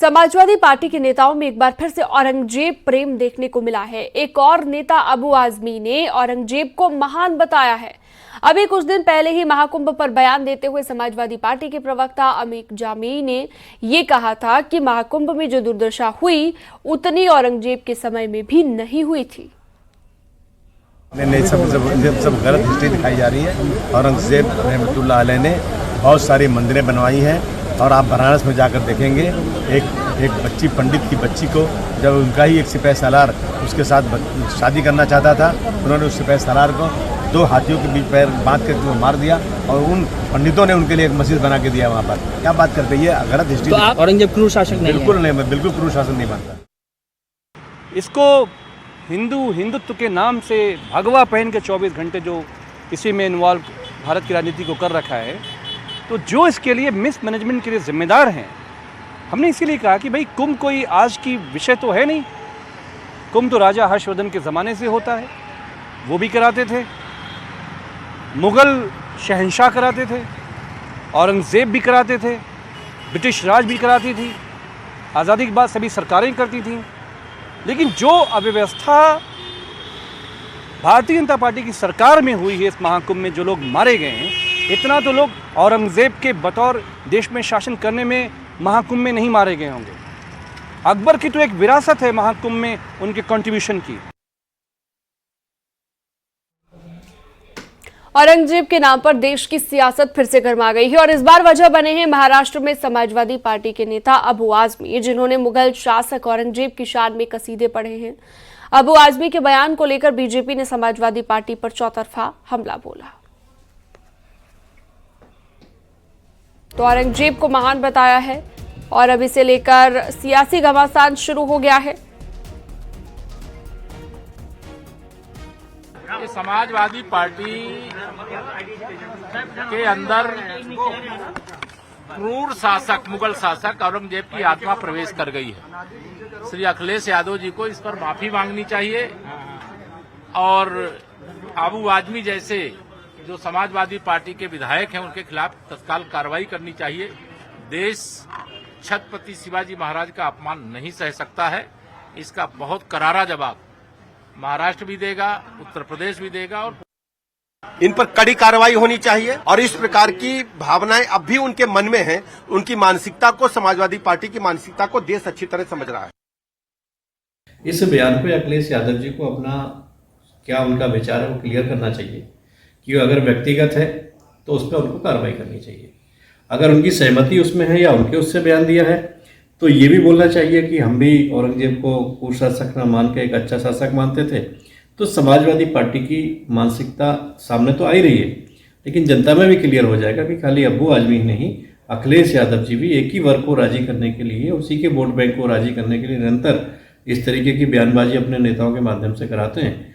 Samajwadi party के नेताओं में एक बार फिर से औरंगजेब प्रेम देखने को मिला है। एक और नेता अबू आजमी ने औरंगजेब को महान बताया है। अभी कुछ दिन पहले ही महाकुंभ पर बयान देते हुए समाजवादी पार्टी के प्रवक्ता अमीक जामी ने यह कहा था कि महाकुंभ में जो दुर्दशा हुई उतनी औरंगजेब के समय में भी नहीं हुई थी। सब गलत हिस्ट्री दिखाई जा रही है। औरंगजेब रहमतुल्लाह अलैह ने बहुत सारी मंदिरें बनवाई हैं और आप बनारस में जाकर देखेंगे एक बच्ची, पंडित की बच्ची को जब उनका ही एक सिपाही सालार उसके साथ शादी करना चाहता था, उन्होंने उस सिपाही सालार को 2 हाथियों के बीच पैर बांध कर वो मार दिया और उन पंडितों ने उनके लिए एक मस्जिद बना के दिया वहाँ पर। क्या बात करते हैं, ये गलत हिस्ट्री। तो आप औरंगजेब क्रूर शासक नहीं? बिल्कुल नहीं, मैं बिल्कुल क्रूर शासन नहीं मानता। इसको हिंदुत्व के नाम से भगवा पहन के 24 घंटे जो इसी में इन्वॉल्व भारत की राजनीति को कर रखा है, तो जो इसके लिए मिस मैनेजमेंट के लिए जिम्मेदार हैं, हमने इसीलिए कहा कि भाई कुंभ कोई आज की विषय तो है नहीं। कुंभ तो राजा हर्षवर्धन के ज़माने से होता है, वो भी कराते थे, मुग़ल शहंशाह कराते थे, औरंगज़ेब भी कराते थे, ब्रिटिश राज भी कराती थी, आज़ादी के बाद सभी सरकारें करती थीं। लेकिन जो अव्यवस्था भारतीय जनता पार्टी की सरकार में हुई है, इस महाकुंभ में जो लोग मारे गए हैं, इतना तो लोग औरंगज़ेब के बतौर देश में शासन करने में महाकुंभ में नहीं मारे गए होंगे। अकबर की तो एक विरासत है महाकुंभ में उनके कंट्रीब्यूशन की। औरंगजेब के नाम पर देश की सियासत फिर से गर्मा गई है और इस बार वजह बने हैं महाराष्ट्र में समाजवादी पार्टी के नेता अबू आजमी, जिन्होंने मुगल शासक औरंगजेब की शान में कसीदे पढ़े हैं। अबू आजमी के बयान को लेकर बीजेपी ने समाजवादी पार्टी पर चौतरफा हमला बोला। तो औरंगजेब को महान बताया है और अब इसे लेकर सियासी घमासान शुरू हो गया है। ये समाजवादी पार्टी के अंदर क्रूर शासक, मुगल शासक औरंगजेब की आत्मा प्रवेश कर गई है। श्री अखिलेश यादव जी को इस पर माफी मांगनी चाहिए और अबू आजमी जैसे जो समाजवादी पार्टी के विधायक हैं उनके खिलाफ तत्काल कार्रवाई करनी चाहिए। देश छत्रपति शिवाजी महाराज का अपमान नहीं सह सकता है। इसका बहुत करारा जवाब महाराष्ट्र भी देगा, उत्तर प्रदेश भी देगा और इन पर कड़ी कार्रवाई होनी चाहिए। और इस प्रकार की भावनाएं अब भी उनके मन में हैं। उनकी मानसिकता को, समाजवादी पार्टी की मानसिकता को देश अच्छी तरह समझ रहा है। इस बयान पे अखिलेश यादव जी को अपना क्या उनका विचार है वो क्लियर करना चाहिए कि अगर व्यक्तिगत है तो उस पर उनको कार्रवाई करनी चाहिए। अगर उनकी सहमति उसमें है या उनके उससे बयान दिया है तो ये भी बोलना चाहिए कि हम भी औरंगजेब को कुशासक न मान के एक अच्छा शासक मानते थे। तो समाजवादी पार्टी की मानसिकता सामने तो आ ही रही है, लेकिन जनता में भी क्लियर हो जाएगा कि खाली अबू आजमी नहीं, अखिलेश यादव जी भी एक ही वर्ग को राजी करने के लिए, उसी के वोट बैंक को राजी करने के लिए निरंतर इस तरीके की बयानबाजी अपने नेताओं के माध्यम से कराते हैं।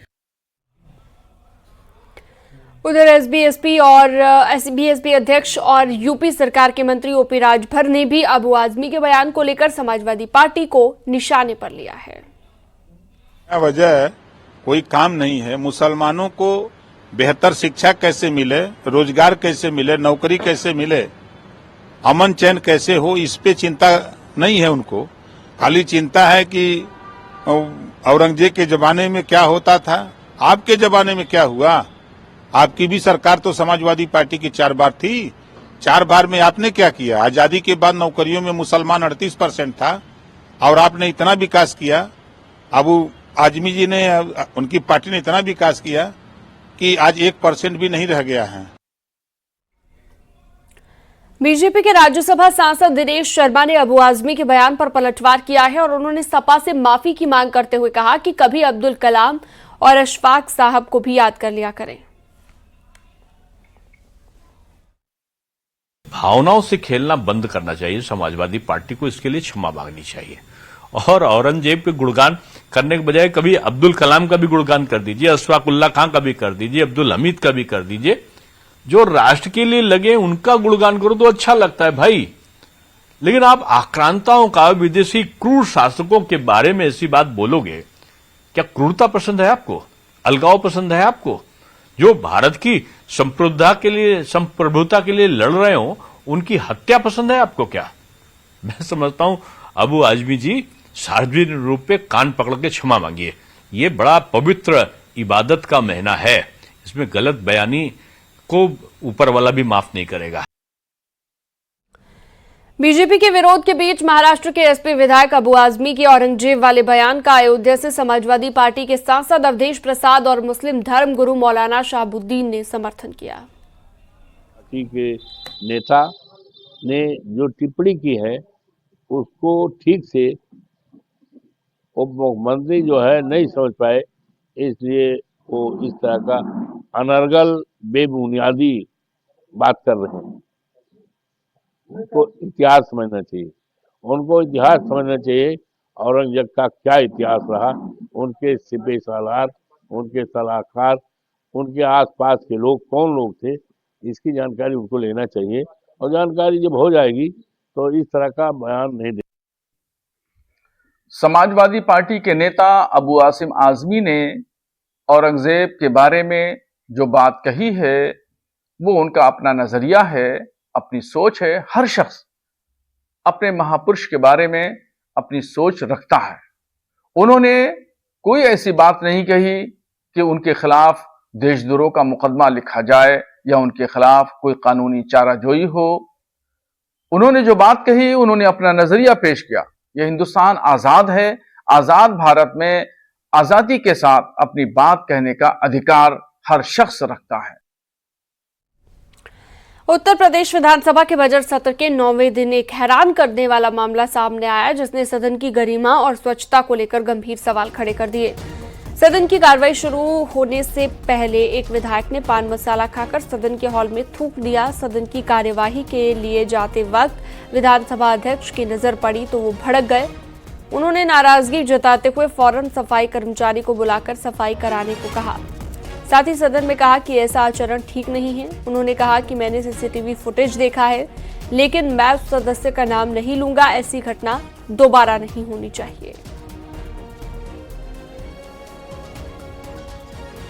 उधर एसबीएसपी और बीएसपी अध्यक्ष और यूपी सरकार के मंत्री ओपी राजभर ने भी अबू आजमी के बयान को लेकर समाजवादी पार्टी को निशाने पर लिया है। वजह कोई काम नहीं है। मुसलमानों को बेहतर शिक्षा कैसे मिले, रोजगार कैसे मिले, नौकरी कैसे मिले, अमन चैन कैसे हो, इस पे चिंता नहीं है उनको। खाली चिंता है कि औरंगजेब के जमाने में क्या होता था, आपके जमाने में क्या हुआ। आपकी भी सरकार तो समाजवादी पार्टी की 4 बार थी। 4 बार में आपने क्या किया? आजादी के बाद नौकरियों में मुसलमान 38% था और आपने इतना विकास किया। अबू आजमी जी ने, उनकी पार्टी ने इतना विकास किया कि आज 1% भी नहीं रह गया है। बीजेपी के राज्यसभा सांसद दिनेश शर्मा ने अबू आजमी के बयान पर पलटवार किया है और उन्होंने सपा से माफी की मांग करते हुए कहा कि कभी अब्दुल कलाम और अशफाक साहब को भी याद कर लिया करें। भावनाओं से खेलना बंद करना चाहिए। समाजवादी पार्टी को इसके लिए क्षमा मांगनी चाहिए और औरंगजेब के गुणगान करने के बजाय कभी अब्दुल कलाम का भी गुणगान कर दीजिए, अशफाकुल्लाह खां का भी कर दीजिए, अब्दुल हमीद का भी कर दीजिए। जो राष्ट्र के लिए लगे उनका गुणगान करो तो अच्छा लगता है भाई। लेकिन आप आक्रांताओं का, विदेशी क्रूर शासकों के बारे में ऐसी बात बोलोगे? क्या क्रूरता पसंद है आपको? अलगाव पसंद है आपको? जो भारत की संप्रभुता के लिए लड़ रहे हो उनकी हत्या पसंद है आपको क्या? मैं समझता हूं अबू आजमी जी सार्वजनिक रूप पे कान पकड़ के क्षमा मांगिए। ये बड़ा पवित्र इबादत का महीना है, इसमें गलत बयानी को ऊपर वाला भी माफ नहीं करेगा। बीजेपी के विरोध के बीच महाराष्ट्र के एसपी विधायक अबू आजमी के औरंगजेब वाले बयान का अयोध्या से समाजवादी पार्टी के सांसद अवधेश प्रसाद और मुस्लिम धर्म गुरु मौलाना शहाबुद्दीन ने समर्थन किया। पार्टी के नेता ने जो टिप्पणी की है उसको ठीक से उप मुख्यमंत्री जो है नहीं समझ पाए, इसलिए वो इस तरह का अनर्गल बेबुनियादी बात कर रहे हैं। उनको इतिहास समझना चाहिए, उनको इतिहास समझना चाहिए। औरंगजेब का क्या इतिहास रहा, उनके सिपह सालार, उनके सलाहकार, उनके आसपास के लोग कौन लोग थे, इसकी जानकारी उनको लेना चाहिए। और जानकारी जब हो जाएगी तो इस तरह का बयान नहीं दे। समाजवादी पार्टी के नेता अबू आसिम आजमी ने औरंगजेब के बारे में जो बात कही है वो उनका अपना नजरिया है, अपनी सोच है। हर शख्स अपने महापुरुष के बारे में अपनी सोच रखता है। उन्होंने कोई ऐसी बात नहीं कही कि उनके खिलाफ देशद्रोह का मुकदमा लिखा जाए या उनके खिलाफ कोई कानूनी चाराजोई हो। उन्होंने जो बात कही, उन्होंने अपना नजरिया पेश किया। यह हिंदुस्तान आजाद है, आजाद भारत में आजादी के साथ अपनी बात कहने का अधिकार हर शख्स रखता है। उत्तर प्रदेश विधानसभा के बजट सत्र के 9वें दिन एक हैरान करने वाला मामला सामने आया, जिसने सदन की गरिमा और स्वच्छता को लेकर गंभीर सवाल खड़े कर दिए। सदन की कार्रवाई शुरू होने से पहले एक विधायक ने पान मसाला खाकर सदन के हॉल में थूक दिया। सदन की कार्यवाही के लिए जाते वक्त विधानसभा अध्यक्ष की नजर पड़ी तो वो भड़क गए। उन्होंने नाराजगी जताते हुए फौरन सफाई कर्मचारी को बुलाकर सफाई कराने को कहा। साथ ही सदन में कहा कि ऐसा आचरण ठीक नहीं है। उन्होंने कहा कि मैंने सीसीटीवी फुटेज देखा है, लेकिन मैं उस सदस्य का नाम नहीं लूंगा। ऐसी घटना दोबारा नहीं होनी चाहिए।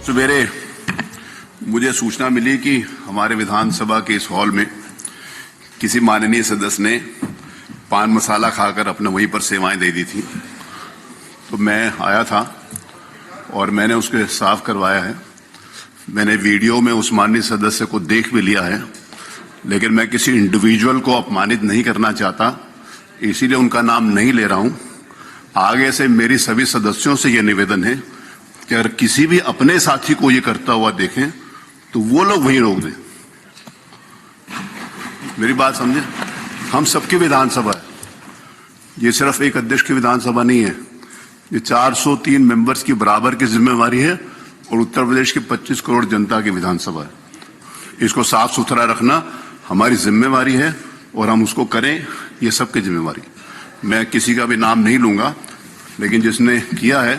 सवेरे मुझे सूचना मिली कि हमारे विधानसभा के इस हॉल में किसी माननीय सदस्य ने पान मसाला खाकर अपने वहीं पर सेवाएं दे दी थी। तो मैं आया था और मैंने उसके साफ करवाया है। मैंने वीडियो में उस माननीय सदस्य को देख भी लिया है, लेकिन मैं किसी इंडिविजुअल को अपमानित नहीं करना चाहता, इसीलिए उनका नाम नहीं ले रहा हूं। आगे से मेरी सभी सदस्यों से यह निवेदन है कि अगर किसी भी अपने साथी को ये करता हुआ देखें तो वो लोग वहीं रोक दें। मेरी बात समझे, हम सबकी विधानसभा है, ये सिर्फ एक अध्यक्ष की विधानसभा नहीं है। ये 403 मेंबर्स की बराबर की जिम्मेवारी है और उत्तर प्रदेश की 25 करोड़ जनता की विधानसभा है। इसको साफ सुथरा रखना हमारी जिम्मेवारी है और हम उसको करें, ये सबकी जिम्मेवारी। मैं किसी का भी नाम नहीं लूंगा, लेकिन जिसने किया है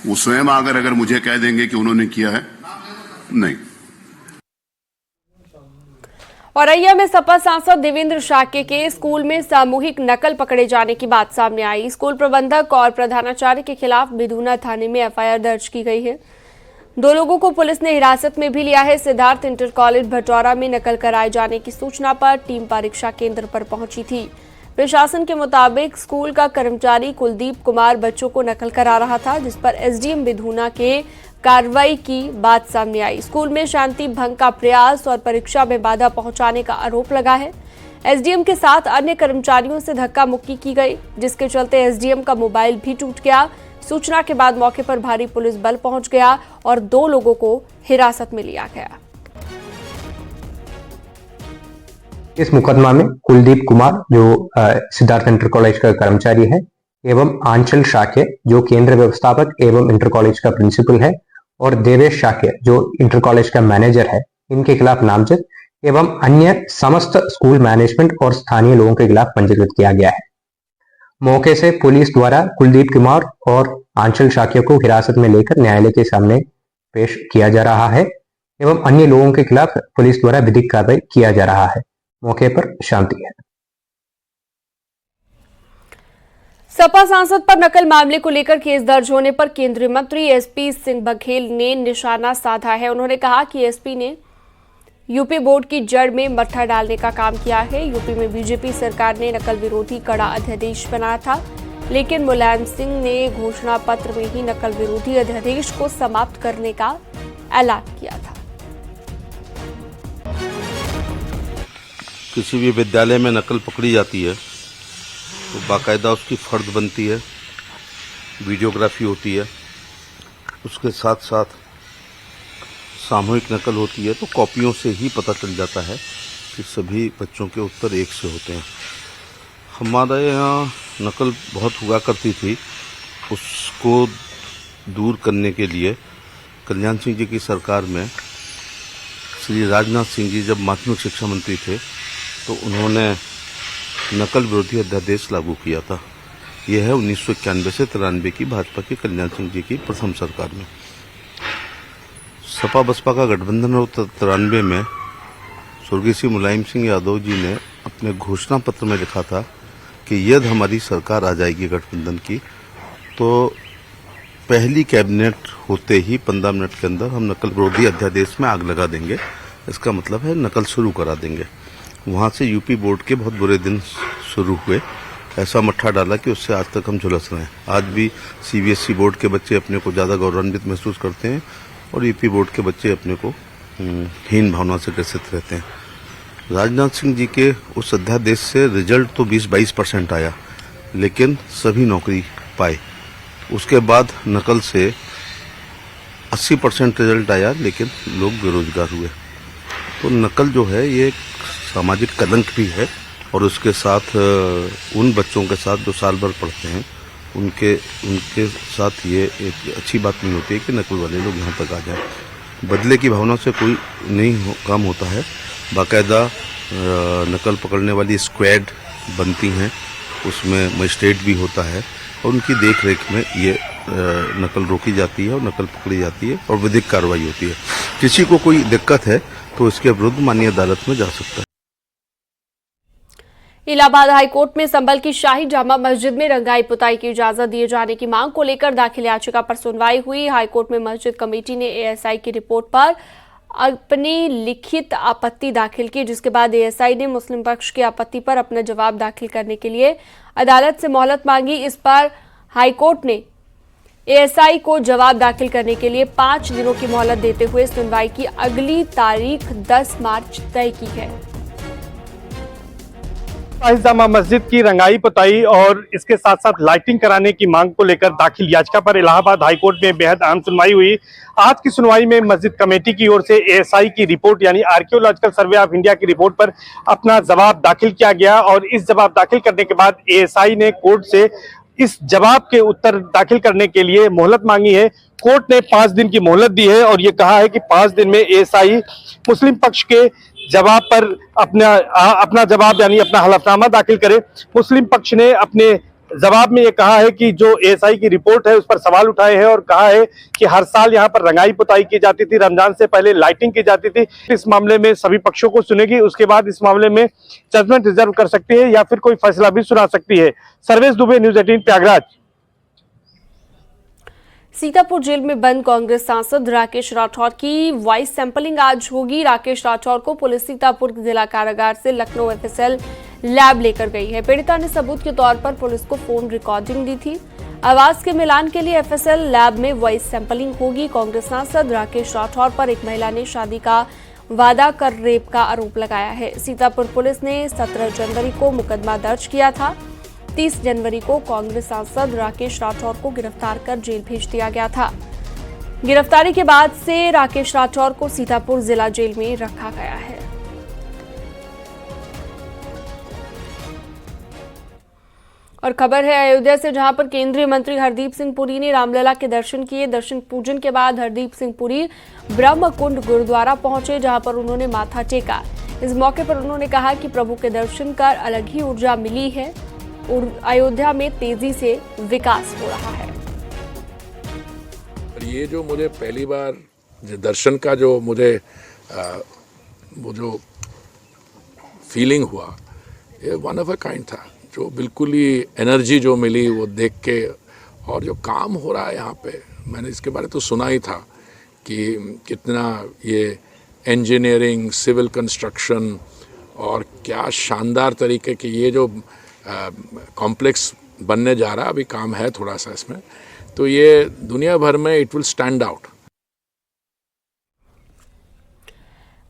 वो स्वयं अगर मुझे कह देंगे कि उन्होंने किया है, नहीं। औरैया में सपा सांसद देवेंद्र शाक्य के स्कूल में सामूहिक नकल पकड़े जाने की बात सामने आई। स्कूल प्रबंधक और प्रधानाचार्य के खिलाफ बिधूना थाने में एफआईआर दर्ज की गई है। 2 लोगों को पुलिस ने हिरासत में भी लिया है। सिद्धार्थ इंटर कॉलेज भटौरा में नकल कराए जाने की सूचना पर टीम परीक्षा केंद्र पर पहुंची थी। प्रशासन के मुताबिक स्कूल का कर्मचारी कुलदीप कुमार बच्चों को नकल करा रहा था, जिस पर एसडीएम बिधूना के कार्रवाई की बात सामने आई। स्कूल में शांति भंग का प्रयास और परीक्षा में बाधा पहुंचाने का आरोप लगा है। एसडीएम के साथ अन्य कर्मचारियों से धक्का मुक्की की गई, जिसके चलते एसडीएम का मोबाइल भी टूट गया। सूचना के बाद मौके पर भारी पुलिस बल पहुंच गया और 2 लोगों को हिरासत में लिया गया। इस मुकदमा में कुलदीप कुमार जो सिद्धार्थ इंटर कॉलेज का कर्मचारी है, एवं आंचल शाक्य जो केंद्र व्यवस्थापक एवं इंटर कॉलेज का प्रिंसिपल है, और देवेश शाक्य जो इंटर कॉलेज का मैनेजर है, इनके खिलाफ नामजद एवं अन्य समस्त स्कूल मैनेजमेंट और स्थानीय लोगों के खिलाफ पंजीकृत किया गया है। मौके से पुलिस द्वारा कुलदीप कुमार और आंचल शाक्य को हिरासत में लेकर न्यायालय के सामने पेश किया जा रहा है एवं अन्य लोगों के खिलाफ पुलिस द्वारा विधिक कार्रवाई किया जा रहा है। मौके पर शांति है। सपा सांसद पर नकल मामले को लेकर केस दर्ज होने पर केंद्रीय मंत्री एसपी सिंह बघेल ने निशाना साधा है। उन्होंने कहा कि एसपी ने यूपी बोर्ड की जड़ में मट्ठा डालने का काम किया है। यूपी में बीजेपी सरकार ने नकल विरोधी कड़ा अध्यादेश बनाया था, लेकिन मुलायम सिंह ने घोषणा पत्र में ही नकल विरोधी अध्यादेश को समाप्त करने का ऐलान किया था। किसी भी विद्यालय में नकल पकड़ी जाती है तो बाकायदा उसकी फर्द बनती है, वीडियोग्राफी होती है, उसके साथ साथ सामूहिक नकल होती है, तो कॉपियों से ही पता चल जाता है कि सभी बच्चों के उत्तर एक से होते हैं। हमारे यहाँ नकल बहुत हुआ करती थी, उसको दूर करने के लिए कल्याण सिंह जी की सरकार में श्री राजनाथ सिंह जी जब माध्यमिक शिक्षा मंत्री थे तो उन्होंने नकल विरोधी अध्यादेश लागू किया था। यह है 1991 से 93 की भाजपा की कल्याण सिंह जी की प्रथम सरकार में। सपा बसपा का गठबंधन और 93 में स्वर्गीय श्री मुलायम सिंह यादव जी ने अपने घोषणा पत्र में लिखा था कि यदि हमारी सरकार आ जाएगी गठबंधन की तो पहली कैबिनेट होते ही 15 मिनट के अंदर हम नकल विरोधी अध्यादेश में आग लगा देंगे। इसका मतलब है नकल शुरू करा देंगे। वहाँ से यूपी बोर्ड के बहुत बुरे दिन शुरू हुए। ऐसा मट्ठा डाला कि उससे आज तक हम झुलस रहे हैं। आज भी सीबीएसई बोर्ड के बच्चे अपने को ज़्यादा गौरवान्वित महसूस करते हैं और यूपी बोर्ड के बच्चे अपने को हीन भावना से ग्रसित रहते हैं। राजनाथ सिंह जी के उस अध्यादेश से रिजल्ट तो 20-22% आया, लेकिन सभी नौकरी पाए। उसके बाद नकल से 80% रिजल्ट आया, लेकिन लोग बेरोजगार हुए। तो नकल जो है ये एक सामाजिक कलंक भी है और उसके साथ उन बच्चों के साथ जो साल भर पढ़ते हैं उनके साथ ये एक अच्छी बात नहीं होती है कि नकल वाले लोग यहाँ तक आ जाएं। बदले की भावना से कोई नहीं काम होता है। बाकायदा नकल पकड़ने वाली स्क्वाड बनती हैं, उसमें मजिस्ट्रेट भी होता है और उनकी देख रेख में ये नकल रोकी जाती है और नकल पकड़ी जाती है और विधिक कार्रवाई होती है। किसी को कोई दिक्कत है तो इसके विरुद्ध माननीय अदालत में जा सकता है। इलाहाबाद हाईकोर्ट में संभल की शाही जामा मस्जिद में रंगाई पुताई की इजाजत दिए जाने की मांग को लेकर दाखिल याचिका पर सुनवाई हुई। हाईकोर्ट में मस्जिद कमेटी ने एएसआई की रिपोर्ट पर अपनी लिखित आपत्ति दाखिल की, जिसके बाद एएसआई ने मुस्लिम पक्ष की आपत्ति पर अपना जवाब दाखिल करने के लिए अदालत से मोहलत मांगी। इस पर हाईकोर्ट ने एएसआई को जवाब दाखिल करने के लिए 5 दिनों की मोहलत देते हुए सुनवाई की अगली तारीख 10 मार्च तय की है। जामा मस्जिद की रंगाई पुताई और इसके साथ साथ लाइटिंग कराने की मांग को लेकर दाखिल याचिका पर इलाहाबाद हाईकोर्ट में बेहद अहम सुनवाई हुई। आज की सुनवाई में मस्जिद कमेटी की ओर से एएसआई की रिपोर्ट यानी आर्कियोलॉजिकल सर्वे ऑफ इंडिया की रिपोर्ट पर अपना जवाब दाखिल किया गया और इस जवाब दाखिल करने के बाद एएसआई ने कोर्ट से इस जवाब के उत्तर दाखिल करने के लिए मोहलत मांगी है। कोर्ट ने 5 दिन की मोहलत दी है और ये कहा है कि 5 दिन में एएसआई मुस्लिम पक्ष के जवाब पर अपना जवाब यानी अपना हलफनामा दाखिल करे। मुस्लिम पक्ष ने अपने जवाब में ये कहा है कि जो एएसआई की रिपोर्ट है उस पर सवाल उठाए हैं और कहा है कि हर साल यहाँ पर रंगाई पुताई की जाती थी, रमजान से पहले लाइटिंग की जाती थी। इस मामले में सभी पक्षों को सुनेगी, उसके बाद इस मामले में जजमेंट रिजर्व कर सकती है या फिर कोई फैसला भी सुना सकती है। सर्वेश दुबे, न्यूज 18 प्रयागराज। सीतापुर जेल में बंद कांग्रेस सांसद राकेश राठौर की वॉइस सैंपलिंग आज होगी। राकेश राठौर को पुलिस सीतापुर जिला कारागार से लखनऊ एफएसएल लैब लेकर गई है। पीड़िता ने सबूत के तौर पर पुलिस को फोन रिकॉर्डिंग दी थी। आवाज के मिलान के लिए एफएसएल लैब में वॉइस सैंपलिंग होगी। कांग्रेस सांसद राकेश राठौर पर एक महिला ने शादी का वादा कर रेप का आरोप लगाया है। सीतापुर पुलिस ने 17 जनवरी को मुकदमा दर्ज किया था। 30 जनवरी को कांग्रेस सांसद राकेश राठौर को गिरफ्तार कर जेल भेज दिया गया था। गिरफ्तारी के बाद से राकेश राठौर को सीतापुर जिला जेल में रखा गया है। और खबर है अयोध्या से, जहां पर केंद्रीय मंत्री हरदीप सिंह पुरी ने रामलला के दर्शन किए। दर्शन पूजन के बाद हरदीप सिंह पुरी ब्रह्मकुंड गुरुद्वारा पहुंचे, जहां पर उन्होंने माथा टेका। इस मौके पर उन्होंने कहा कि प्रभु के दर्शन कर अलग ही ऊर्जा मिली है और अयोध्या में तेजी से विकास हो रहा है। ये जो मुझे पहली बार दर्शन का जो मुझे वो जो फीलिंग हुआ, ये वन ऑफ अ काइंड था। जो बिल्कुल ही एनर्जी जो मिली वो देख के, और जो काम हो रहा है यहाँ पे, मैंने इसके बारे तो सुना ही था कि कितना ये इंजीनियरिंग, सिविल कंस्ट्रक्शन और क्या शानदार तरीके के ये जो कॉम्प्लेक्स बनने जा रहा है, अभी काम है थोड़ा सा इसमें, तो ये दुनिया भर में it will stand out.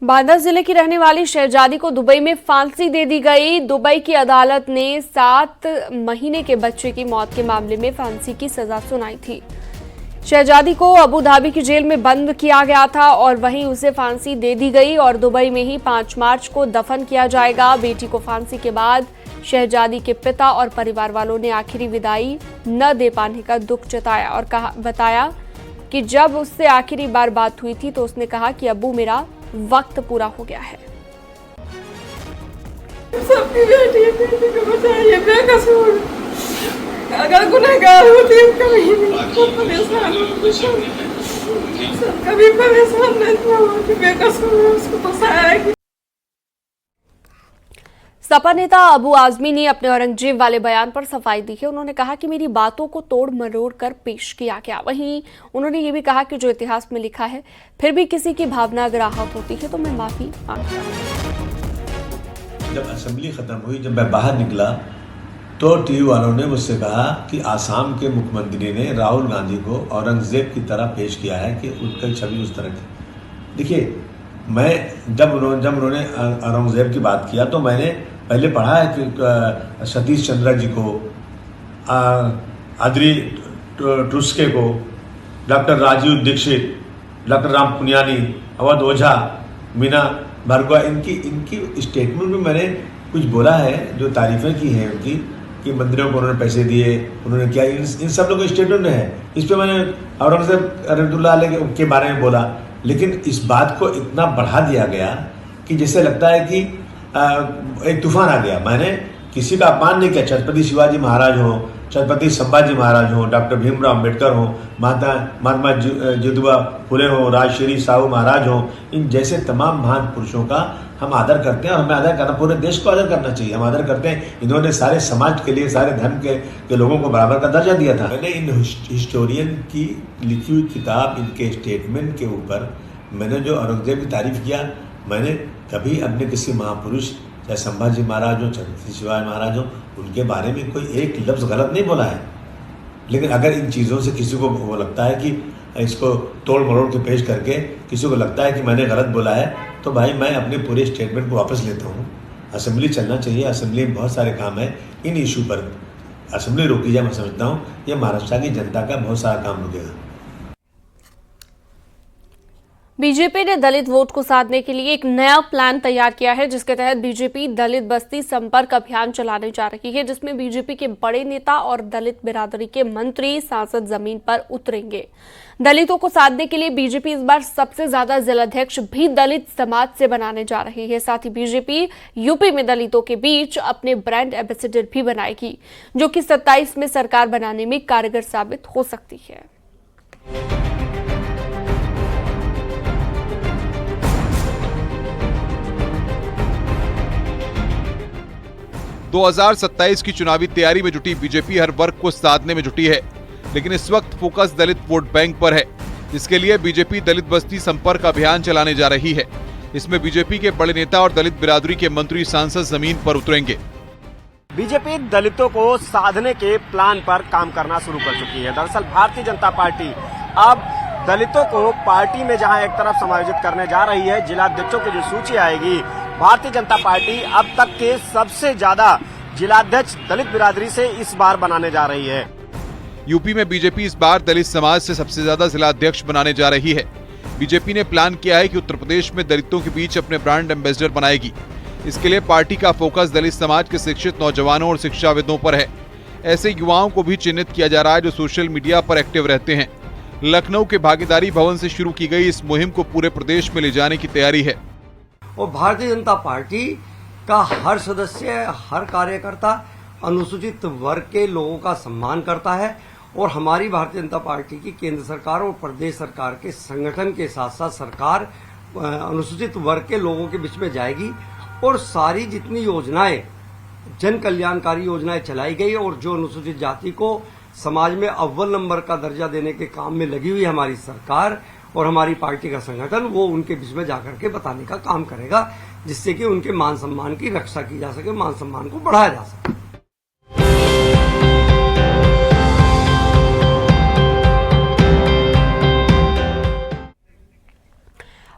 Banda जिले की रहने वाली शहजादी को दुबई में फांसी दे दी गई। दुबई की अदालत ने 7 महीने के बच्चे की मौत के मामले में फांसी की सजा सुनाई थी। शहजादी को अबू धाबी की जेल में बंद किया गया था और वहीं उसे फांसी दे दी गई और दुबई में ही 5 मार्च को दफन किया जाएगा। बेटी को फांसी के बाद शहजादी के पिता और परिवार वालों ने आखिरी विदाई न दे पाने का दुख जताया और बताया कि जब उससे आखिरी बार बात हुई थी तो उसने कहा कि अब्बू मेरा वक्त पूरा हो गया है। सबकी बेटी को बचाइए, बेकसूर अगर गुनहगार होती है कभी परेशान कभी परेशान नहीं हुआ कि बेकसूर उसको फंसाया। सपा नेता अबू आजमी ने अपने औरंगजेब वाले बयान पर सफाई दी है। उन्होंने कहा कि मेरी बातों को तोड़ मरोड़ कर पेश किया गया। वहीं उन्होंने ये भी कहा कि जो इतिहास में लिखा है फिर भी किसी की भावना अगर आहत होती है तो मैं माफी मांगता हूं। जब असेंबली खत्म हुई, जब मैं बाहर निकला तो टीवी वालों ने मुझसे कहा कि आसाम के मुख्यमंत्री ने राहुल गांधी को औरंगजेब की तरह पेश किया है कि उनकी छवि उस तरह की। देखिए, मैं जब उन्होंने औरंगजेब की बात किया तो मैंने पहले पढ़ा है कि सतीश चंद्र जी को, आदरी टुस्के को, डॉक्टर राजीव दीक्षित, डॉक्टर राम पुनियानी, अवध ओझा, मीना भार्गवा, इनकी स्टेटमेंट में मैंने कुछ बोला है जो तारीफें की हैं उनकी, कि मंदिरों को उन्होंने पैसे दिए, उन्होंने क्या, इन सब लोगों के स्टेटमेंट में है। इस पर मैंने औरंगजेब रहमतुल्लाह अलैह के बारे में बोला, लेकिन इस बात को इतना बढ़ा दिया गया कि जैसे लगता है कि एक तूफान आ गया। मैंने किसी का अपमान नहीं किया। छत्रपति शिवाजी महाराज हो, छत्रपति संभाजी महाराज हो, डॉक्टर भीमराव अम्बेडकर हो, महात्मा ज्योतिबा फुले हो, राजश्री साहू महाराज हो, इन जैसे तमाम महान पुरुषों का हम आदर करते हैं और हमें आदर करना, पूरे देश को आदर करना चाहिए। हम आदर करते हैं। इन्होंने सारे समाज के लिए, सारे धर्म के लोगों को बराबर का दर्जा दिया था। मैंने इन हिस्टोरियन की लिखी हुई किताब, इनके स्टेटमेंट के ऊपर मैंने जो औरंगजेब की तारीफ किया, मैंने कभी अपने किसी महापुरुष, चाहे संभाजी महाराज हो, छत्रपति शिवाजी महाराज हो, उनके बारे में कोई एक लफ्ज़ गलत नहीं बोला है। लेकिन अगर इन चीज़ों से किसी को वो लगता है कि इसको तोड़ मरोड़ के पेश करके किसी को लगता है कि मैंने गलत बोला है, तो भाई मैं अपने पूरे स्टेटमेंट को वापस लेता हूँ। असेंबली चलना चाहिए, असेंबली में बहुत सारे काम है। इन इशू पर असेंबली रोकी जाए, मैं समझता हूँ ये महाराष्ट्र की जनता का बहुत सारा काम रुकेगा। बीजेपी ने दलित वोट को साधने के लिए एक नया प्लान तैयार किया है, जिसके तहत बीजेपी दलित बस्ती संपर्क अभियान चलाने जा रही है, जिसमें बीजेपी के बड़े नेता और दलित बिरादरी के मंत्री, सांसद जमीन पर उतरेंगे। दलितों को साधने के लिए बीजेपी इस बार सबसे ज्यादा जिलाध्यक्ष भी दलित समाज से बनाने जा रही है। साथ ही बीजेपी यूपी में दलितों के बीच अपने ब्रांड एम्बेसडर भी बनाएगी, जो कि 27 में सरकार बनाने में कारगर साबित हो सकती है। 2027 की चुनावी तैयारी में जुटी बीजेपी हर वर्ग को साधने में जुटी है, लेकिन इस वक्त फोकस दलित वोट बैंक पर है। इसके लिए बीजेपी दलित बस्ती संपर्क अभियान चलाने जा रही है। इसमें बीजेपी के बड़े नेता और दलित बिरादरी के मंत्री, सांसद जमीन पर उतरेंगे। बीजेपी दलितों को साधने के प्लान पर काम करना शुरू कर चुकी है। दरअसल भारतीय जनता पार्टी अब दलितों को पार्टी में जहां एक तरफ समायोजित करने जा रही है, जिलाध्यक्षों की जो सूची आएगी, भारतीय जनता पार्टी अब तक के सबसे ज्यादा जिलाध्यक्ष दलित बिरादरी से इस बार बनाने जा रही है। यूपी में बीजेपी इस बार दलित समाज से सबसे ज्यादा जिलाध्यक्ष बनाने जा रही है। बीजेपी ने प्लान किया है कि उत्तर प्रदेश में दलितों के बीच अपने ब्रांड एम्बेसडर बनाएगी। इसके लिए पार्टी का फोकस दलित समाज के शिक्षित नौजवानों और शिक्षाविदों पर है। ऐसे युवाओं को भी चिन्हित किया जा रहा है जो सोशल मीडिया पर एक्टिव रहते हैं। लखनऊ के भागीदारी भवन से शुरू की गई इस मुहिम को पूरे प्रदेश में ले जाने की तैयारी है। और भारतीय जनता पार्टी का हर सदस्य, हर कार्यकर्ता अनुसूचित वर्ग के लोगों का सम्मान करता है और हमारी भारतीय जनता पार्टी की केंद्र सरकार और प्रदेश सरकार के संगठन के साथ साथ सरकार अनुसूचित वर्ग के लोगों के बीच में जाएगी और सारी जितनी योजनाएं, जन कल्याणकारी योजनाएं चलाई गई और जो अनुसूचित जाति को समाज में अव्वल नंबर का दर्जा देने के काम में लगी हुई हमारी सरकार, और हमारी पार्टी का संगठन वो उनके बीच में जाकर के बताने का काम करेगा, जिससे कि उनके मान सम्मान की रक्षा की जा सके, मान सम्मान को बढ़ाया जा सके।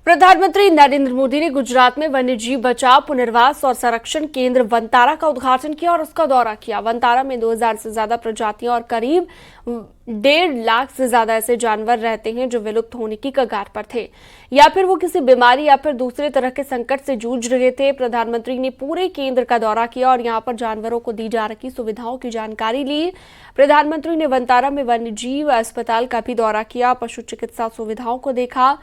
प्रधानमंत्री नरेंद्र मोदी ने गुजरात में वन्यजीव बचाव, पुनर्वास और संरक्षण केंद्र वनतारा का उद्घाटन किया और उसका दौरा किया। वनतारा में 2000 से ज्यादा प्रजातियां और करीब 1.5 लाख से ज्यादा ऐसे जानवर रहते हैं जो विलुप्त होने की कगार पर थे, या फिर वो किसी बीमारी या फिर दूसरे तरह के संकट से जूझ रहे थे। प्रधानमंत्री ने पूरे केंद्र का दौरा किया और यहाँ पर जानवरों को दी जा रही सुविधाओं की जानकारी ली। प्रधानमंत्री ने वनतारा में वन्यजीव अस्पताल का भी दौरा किया, पशु चिकित्सा सुविधाओं को देखा।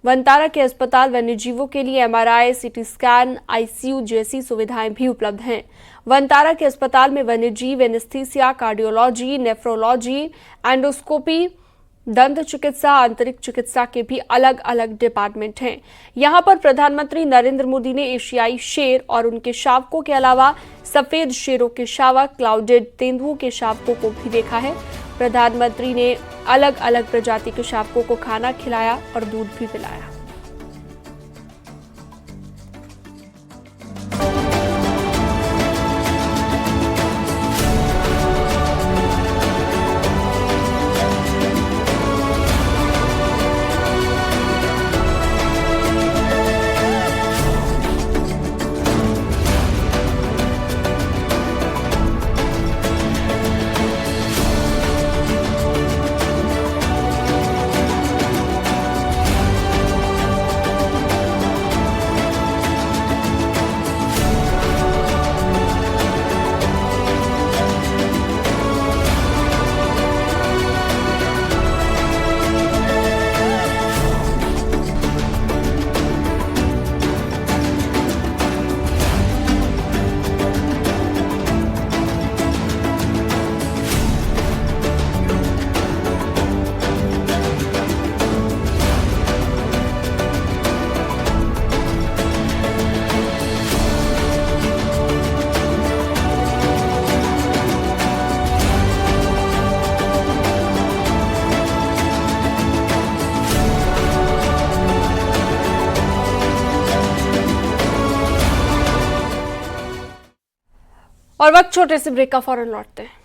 वनतारा के अस्पताल वन्यजीवों के लिए MRI, CT स्कैन, ICU जैसी सुविधाएं भी उपलब्ध हैं। वनतारा के अस्पताल में वन्यजीव एनेस्थीसिया, कार्डियोलॉजी, नेफ्रोलॉजी, एंडोस्कोपी, दंत चिकित्सा, आंतरिक चिकित्सा के भी अलग अलग डिपार्टमेंट हैं। यहाँ पर प्रधानमंत्री नरेंद्र मोदी ने एशियाई शेर और उनके शावकों के अलावा सफेद शेरों के शावक, क्लाउडेड तेंदुओं के शावकों को भी देखा है। प्रधानमंत्री ने अलग अलग प्रजाति के शावकों को खाना खिलाया और दूध भी पिलाया। और वक्त छोटे से ब्रेक का, फौरन लौटते हैं।